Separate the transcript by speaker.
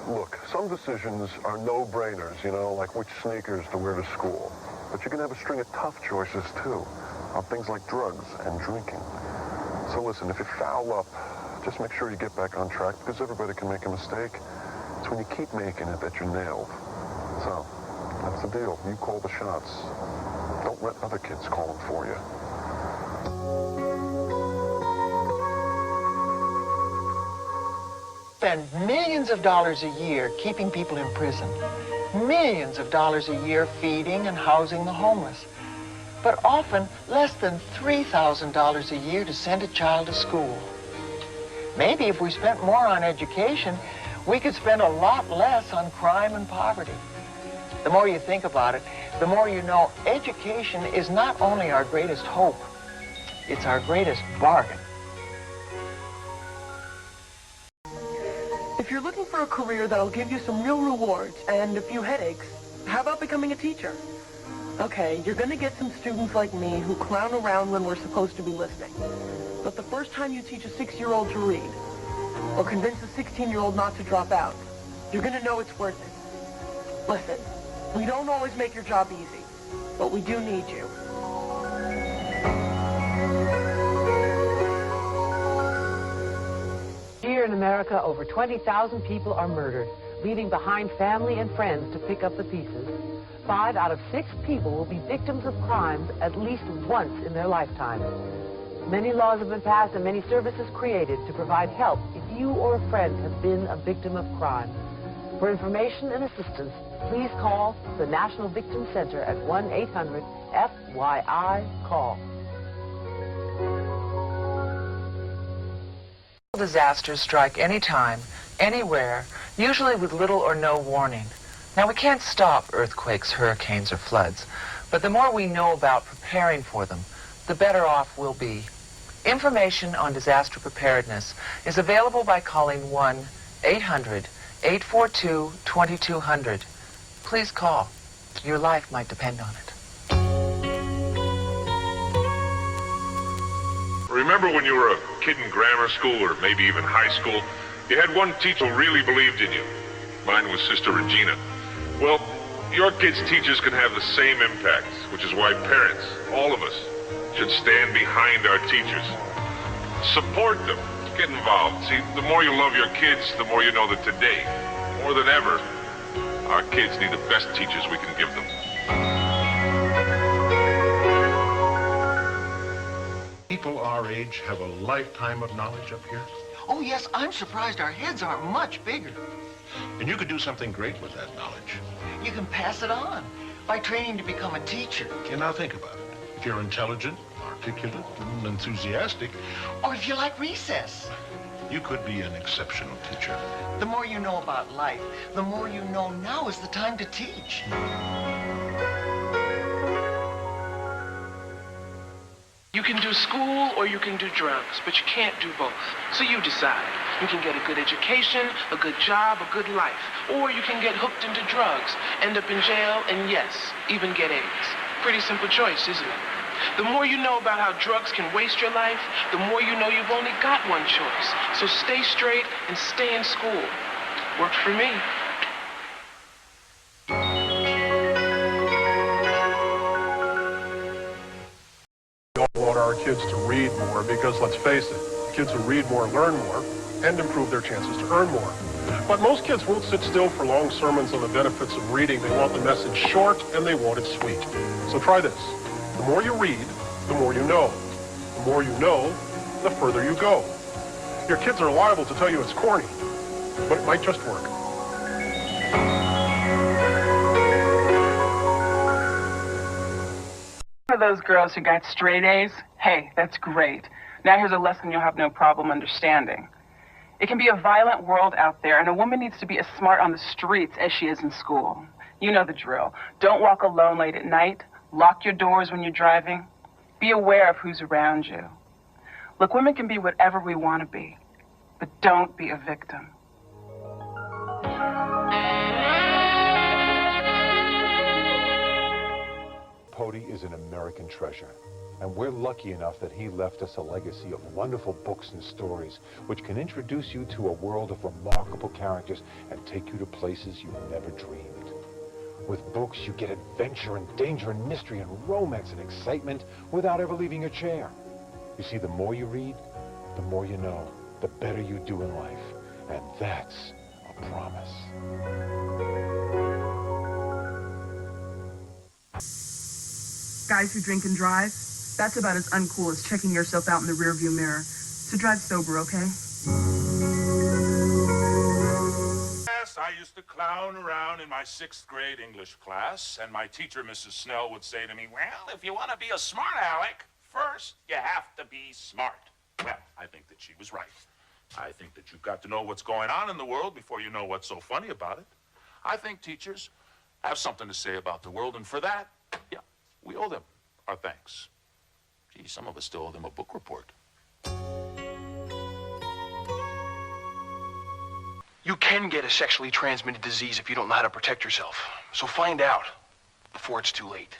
Speaker 1: Look, some decisions are no-brainers, you know, like which sneakers to wear to school. But you can have a string of tough choices, too, on things like drugs and drinking. So listen, if you foul up, just make sure you get back on track, because everybody can make a mistake. It's when you keep making it that you're nailed. So, that's the deal. You call the shots. Don't let other kids call them for you.
Speaker 2: Spend millions of dollars a year keeping people in prison. Millions of dollars a year feeding and housing the homeless. But often less than $3,000 a year to send a child to school. Maybe if we spent more on education, we could spend a lot less on crime and poverty. The more you think about it, the more you know education is not only our greatest hope, it's our greatest bargain.
Speaker 3: If you're looking for a career that'll give you some real rewards and a few headaches, how about becoming a teacher? Okay, you're going to get some students like me who clown around when we're supposed to be listening. But the first time you teach a 6-year-old to read, or convince a 16-year-old not to drop out, you're going to know it's worth it. Listen, we don't always make your job easy, but we do need you.
Speaker 4: Here in America, over 20,000 people are murdered, leaving behind family and friends to pick up the pieces. 5 out of 6 people will be victims of crimes at least once in their lifetime. Many laws have been passed and many services created to provide help if you or a friend have been a victim of crime. For information and assistance, please call the National Victim Center at 1-800-FYI-CALL.
Speaker 2: Disasters strike anytime, anywhere, usually with little or no warning. Now, we can't stop earthquakes, hurricanes, or floods, but the more we know about preparing for them, the better off we'll be. Information on disaster preparedness is available by calling 1-800-842-2200. Please call. Your life might depend on it.
Speaker 5: Remember when you were a kid in grammar school or maybe even high school, you had one teacher who really believed in you. Mine was Sister Regina. Well, your kids' teachers can have the same impact, which is why parents, all of us, should stand behind our teachers. Support them. Get involved. See, the more you love your kids, the more you know that today, more than ever, our kids need the best teachers we can give them.
Speaker 6: People our age have a lifetime of knowledge up here.
Speaker 2: Oh, yes, I'm surprised our heads aren't much bigger.
Speaker 6: And you could do something great with that knowledge.
Speaker 2: You can pass it on by training to become a teacher.
Speaker 6: And now think about it. If you're intelligent, articulate, and enthusiastic,
Speaker 2: Or if you like recess.
Speaker 6: you could be an exceptional teacher.
Speaker 2: The more you know about life, the more you know now is the time to teach.
Speaker 7: You can do school or you can do drugs, but you can't do both. So you decide. You can get a good education, a good job, a good life, or you can get hooked into drugs, end up in jail, and yes, even get AIDS. Pretty simple choice, isn't it? The more you know about how drugs can waste your life, the more you know you've only got one choice. So stay straight and stay in school. Worked for me.
Speaker 1: We all want our kids to read more because, let's face it, kids who read more learn more and improve their chances to earn more. But most kids won't sit still for long sermons on the benefits of reading. They want the message short and they want it sweet. So try this. The more you read, the more you know. The more you know, the further you go. Your kids are liable to tell you it's corny, but it might just work.
Speaker 8: For those girls who got straight A's, hey, that's great. Now here's a lesson you'll have no problem understanding. It can be a violent world out there, and a woman needs to be as smart on the streets as she is in school. You know the drill. Don't walk alone late at night. Lock your doors when you're driving. Be aware of who's around you. Look, women can be whatever we want to be, but don't be a victim.
Speaker 9: Pody is an American treasure. And we're lucky enough that he left us a legacy of wonderful books and stories which can introduce you to a world of remarkable characters and take you to places you've never dreamed. With books, you get adventure and danger and mystery and romance and excitement without ever leaving your chair. You see, the more you read, the more you know, the better you do in life. And that's a promise.
Speaker 3: Guys who drink and drive, that's about as uncool as checking yourself out in the rearview mirror. So drive sober, okay?
Speaker 6: Yes, I used to clown around in my 6th grade English class, and my teacher, Mrs. Snell, would say to me, well, if you want to be a smart aleck, first you have to be smart. Well, I think that she was right. I think that you've got to know what's going on in the world before you know what's so funny about it. I think teachers have something to say about the world, and for that, yeah, we owe them our thanks. Gee, some of us still owe them a book report.
Speaker 10: You can get a sexually transmitted disease if you don't know how to protect yourself. So find out before it's too late.